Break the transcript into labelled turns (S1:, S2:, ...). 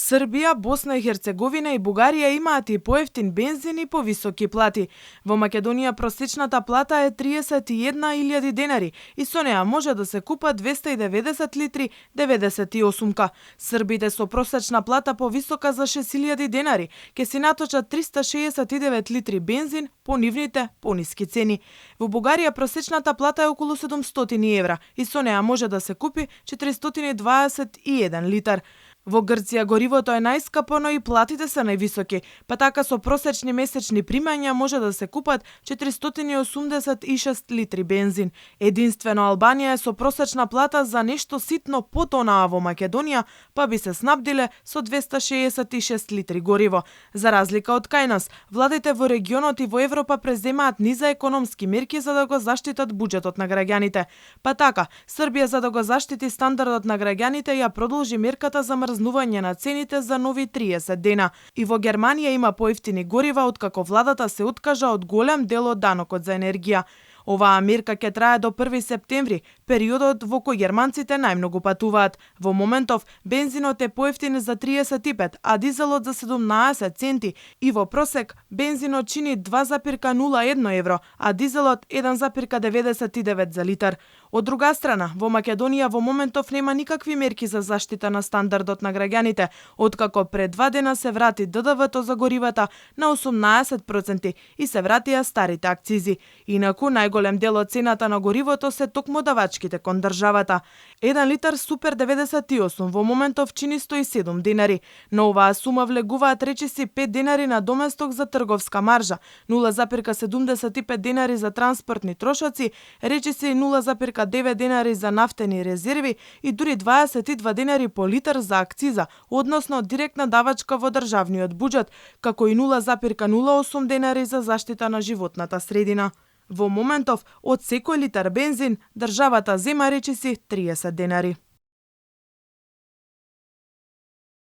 S1: Србија, Босна и Херцеговина и Бугарија имаат и поевтин бензин и повисоки плати. Во Македонија просечната плата е 31.000 денари и со неа може да се купат 290 литри 98-ка. Србите со просечна плата повисока за 6.000 денари ќе си наточат 369 литри бензин по нивните пониски цени. Во Бугарија просечната плата е околу 700 евра и со неа може да се купи 421 литар. Во Грција горивото е најскапо, но и платите се највисоки, па така со просечни месечни примања може да се купат 486 литри бензин. Единствено Албанија е со просечна плата за нешто ситно под онаа во Македонија, па би се снабдиле со 266 литри гориво. За разлика од кај нас, владите во регионот и во Европа преземаат низа економски мерки за да го заштитат буџетот на граѓаните. Па така, Србија за да го заштити стандардот на граѓаните ја продолжи мерката за мрзнување на цените за нови 30 дена. И во Германија има поевтини горива откако владата се откажа од голем дел од данокот за енергија. Оваа мерка ќе трае до 1 септември, периодот во кој германците најмногу патуваат. Во моментов бензинот е поевтин за 35, а дизелот за 17 центи и во просек бензинот чини 2,01 евро, а дизелот 1,99 за литар. Од друга страна, во Македонија во моментов нема никакви мерки за заштита на стандардот на граѓаните, откако пред 2 дена се врати ДДВ-то за горивата на 18% и се вратија старите акцизи. Инаку најголем дел од цената на горивото се токму давачките кон државата. 1 литар Супер 98 во моментов чини 107 денари. На оваа сума влегуваат речиси 5 денари на доместок за трговска маржа, 0,75 денари за транспортни трошоци, речиси 0,9 денари за нафтени резерви и дури 22 денари по литар за акциза, односно директна давачка во државниот буџет, како и 0,08 денари за заштита на животната средина. Во моментов, од секој литар бензин, државата зема речиси 30 денари.